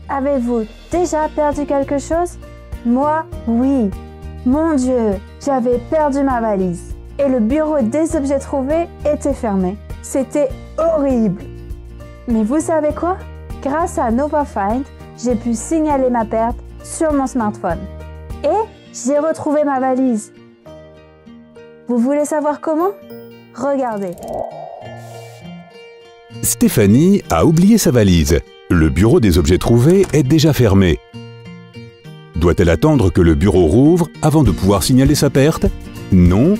Avez-vous déjà perdu quelque chose? Moi, oui. Mon Dieu, j'avais perdu ma valise. Et le bureau des objets trouvés était fermé. C'était horrible. Mais vous savez quoi? Grâce à NovaFind, j'ai pu signaler ma perte sur mon smartphone. Et j'ai retrouvé ma valise. Vous voulez savoir comment? Regardez. Stéphanie a oublié sa valise. Le bureau des objets trouvés est déjà fermé. Doit-elle attendre que le bureau rouvre avant de pouvoir signaler sa perte? Non.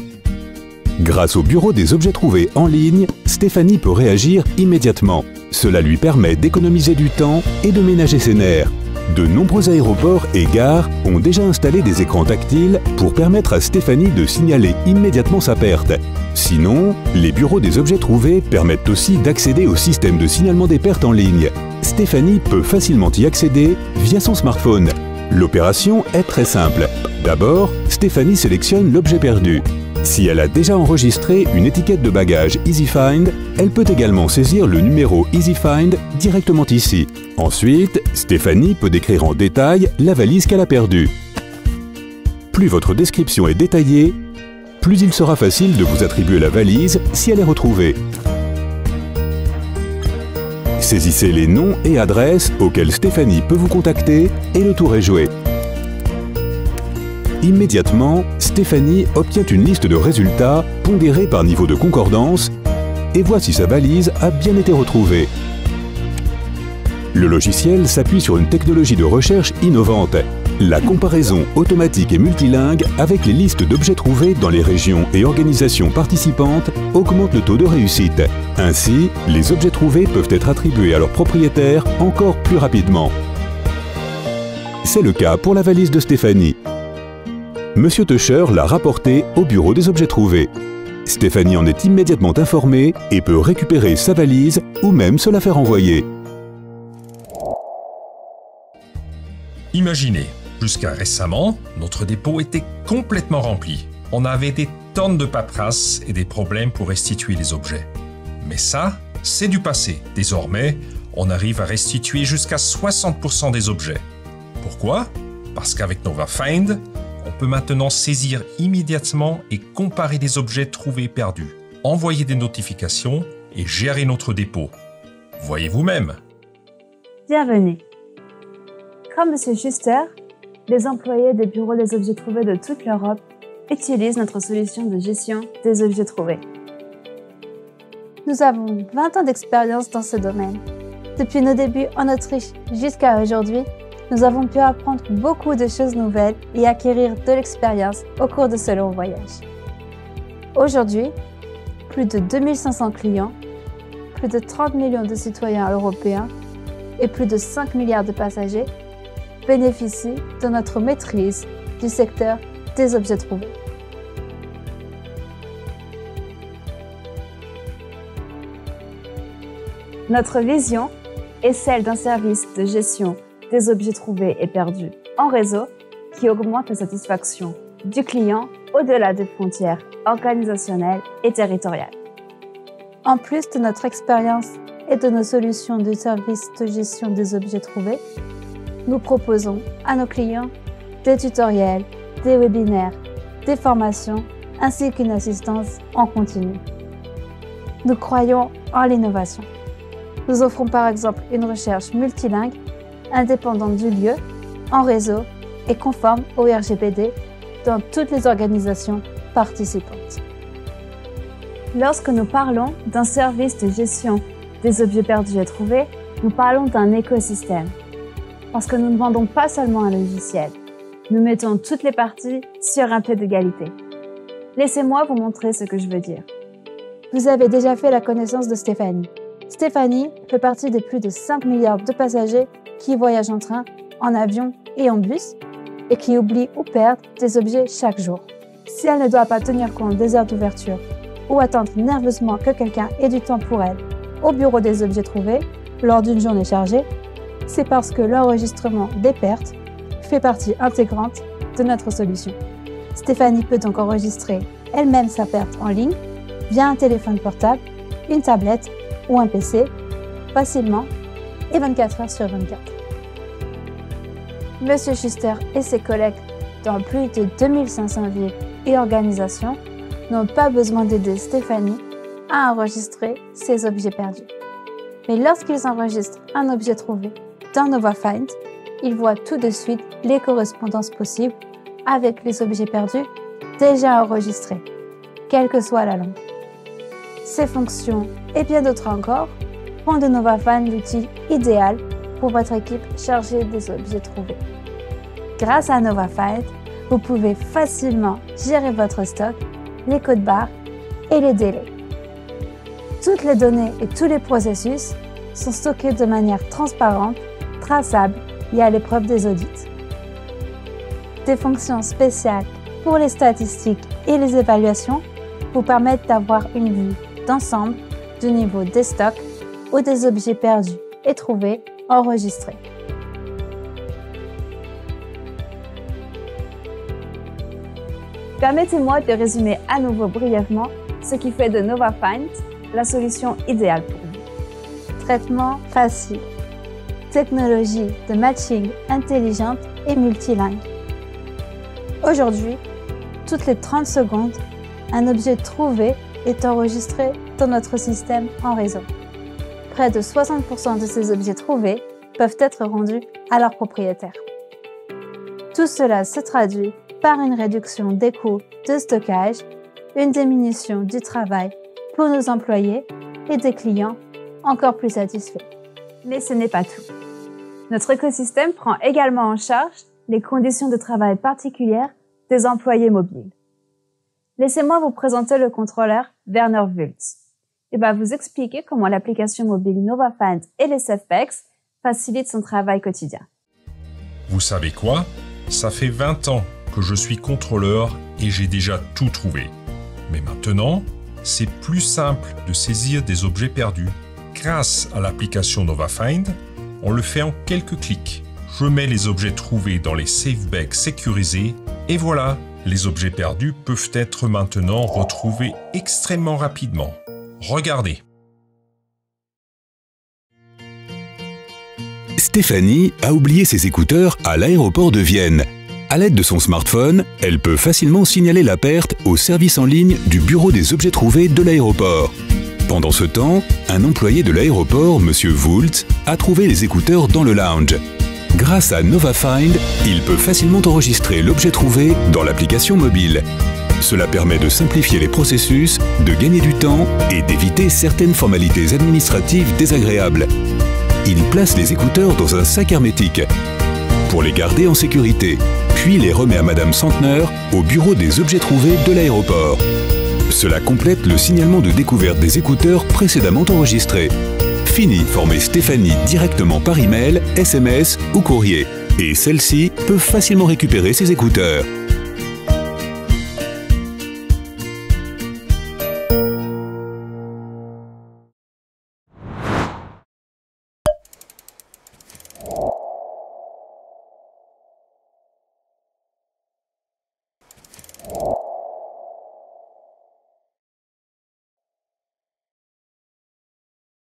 Grâce au bureau des objets trouvés en ligne, Stéphanie peut réagir immédiatement. Cela lui permet d'économiser du temps et de ménager ses nerfs. De nombreux aéroports et gares ont déjà installé des écrans tactiles pour permettre à Stéphanie de signaler immédiatement sa perte. Sinon, les bureaux des objets trouvés permettent aussi d'accéder au système de signalement des pertes en ligne. Stéphanie peut facilement y accéder via son smartphone. L'opération est très simple. D'abord, Stéphanie sélectionne l'objet perdu. Si elle a déjà enregistré une étiquette de bagage EasyFind, elle peut également saisir le numéro EasyFind directement ici. Ensuite, Stéphanie peut décrire en détail la valise qu'elle a perdue. Plus votre description est détaillée, plus il sera facile de vous attribuer la valise si elle est retrouvée. Saisissez les noms et adresses auxquels Stéphanie peut vous contacter et le tour est joué. Immédiatement, Stéphanie obtient une liste de résultats pondérés par niveau de concordance et voit si sa valise a bien été retrouvée. Le logiciel s'appuie sur une technologie de recherche innovante, la comparaison automatique et multilingue avec les listes d'objets trouvés dans les régions et organisations participantes augmente le taux de réussite. Ainsi, les objets trouvés peuvent être attribués à leurs propriétaires encore plus rapidement. C'est le cas pour la valise de Stéphanie. Monsieur Tusher l'a rapporté au bureau des objets trouvés. Stéphanie en est immédiatement informée et peut récupérer sa valise ou même se la faire envoyer. Imaginez, jusqu'à récemment, notre dépôt était complètement rempli. On avait des tonnes de paperasse et des problèmes pour restituer les objets. Mais ça, c'est du passé. Désormais, on arrive à restituer jusqu'à 60% des objets. Pourquoi? Parce qu'avec NovaFind, on peut maintenant saisir immédiatement et comparer des objets trouvés perdus, envoyer des notifications et gérer notre dépôt. Voyez vous-même. Bienvenue. Comme M. Schuster, les employés des bureaux des objets trouvés de toute l'Europe utilisent notre solution de gestion des objets trouvés. Nous avons 20 ans d'expérience dans ce domaine. Depuis nos débuts en Autriche jusqu'à aujourd'hui, nous avons pu apprendre beaucoup de choses nouvelles et acquérir de l'expérience au cours de ce long voyage. Aujourd'hui, plus de 2500 clients, plus de 30 millions de citoyens européens et plus de 5 milliards de passagers bénéficient de notre maîtrise du secteur des objets trouvés. Notre vision est celle d'un service de gestion des objets trouvés et perdus en réseau qui augmente la satisfaction du client au-delà des frontières organisationnelles et territoriales. En plus de notre expérience et de nos solutions de service de gestion des objets trouvés, nous proposons à nos clients des tutoriels, des webinaires, des formations ainsi qu'une assistance en continu. Nous croyons en l'innovation. Nous offrons par exemple une recherche multilingue, indépendante du lieu, en réseau et conforme au RGPD dans toutes les organisations participantes. Lorsque nous parlons d'un service de gestion des objets perdus et trouvés, nous parlons d'un écosystème. Parce que nous ne vendons pas seulement un logiciel, nous mettons toutes les parties sur un pied d'égalité. Laissez-moi vous montrer ce que je veux dire. Vous avez déjà fait la connaissance de Stéphanie. Stéphanie fait partie des plus de 5 milliards de passagers qui voyagent en train, en avion et en bus et qui oublient ou perdent des objets chaque jour. Si elle ne doit pas tenir compte des heures d'ouverture ou attendre nerveusement que quelqu'un ait du temps pour elle au bureau des objets trouvés lors d'une journée chargée, c'est parce que l'enregistrement des pertes fait partie intégrante de notre solution. Stéphanie peut donc enregistrer elle-même sa perte en ligne via un téléphone portable, une tablette ou un PC, facilement et 24 heures sur 24. Monsieur Schuster et ses collègues dans plus de 2500 villes et organisations n'ont pas besoin d'aider Stéphanie à enregistrer ses objets perdus. Mais lorsqu'ils enregistrent un objet trouvé dans NovaFind, ils voient tout de suite les correspondances possibles avec les objets perdus déjà enregistrés, quelle que soit la langue. Ces fonctions et bien d'autres encore font de NovaFind l'outil idéal pour votre équipe chargée des objets trouvés. Grâce à NovaFind, vous pouvez facilement gérer votre stock, les codes barres et les délais. Toutes les données et tous les processus sont stockés de manière transparente, traçable et à l'épreuve des audits. Des fonctions spéciales pour les statistiques et les évaluations vous permettent d'avoir une vue d'ensemble du niveau des stocks ou des objets perdus et trouvés enregistrés. Permettez-moi de résumer à nouveau brièvement ce qui fait de NovaFind la solution idéale pour vous. Traitement facile. Technologie de matching intelligente et multilingue. Aujourd'hui, toutes les 30 secondes, un objet trouvé est enregistré dans notre système en réseau. Près de 60% de ces objets trouvés peuvent être rendus à leurs propriétaires. Tout cela se traduit par une réduction des coûts de stockage, une diminution du travail pour nos employés et des clients encore plus satisfaits. Mais ce n'est pas tout. Notre écosystème prend également en charge les conditions de travail particulières des employés mobiles. Laissez-moi vous présenter le contrôleur Werner Wultz. Il va vous expliquer comment l'application mobile NovaFind et les SafePacks facilitent son travail quotidien. Vous savez quoi? Ça fait 20 ans que je suis contrôleur et j'ai déjà tout trouvé. Mais maintenant, c'est plus simple de saisir des objets perdus. Grâce à l'application NovaFind, on le fait en quelques clics. Je mets les objets trouvés dans les SafeBags sécurisés et voilà, les objets perdus peuvent être maintenant retrouvés extrêmement rapidement. Regardez. Stéphanie a oublié ses écouteurs à l'aéroport de Vienne. À l'aide de son smartphone, elle peut facilement signaler la perte au service en ligne du bureau des objets trouvés de l'aéroport. Pendant ce temps, un employé de l'aéroport, M. Wultz, a trouvé les écouteurs dans le lounge. Grâce à NovaFind, il peut facilement enregistrer l'objet trouvé dans l'application mobile. Cela permet de simplifier les processus, de gagner du temps et d'éviter certaines formalités administratives désagréables. Il place les écouteurs dans un sac hermétique pour les garder en sécurité, puis les remet à Madame Centner au bureau des objets trouvés de l'aéroport. Cela complète le signalement de découverte des écouteurs précédemment enregistrés. Fini d'informer Stéphanie directement par email, SMS ou courrier. Et celle-ci peut facilement récupérer ses écouteurs.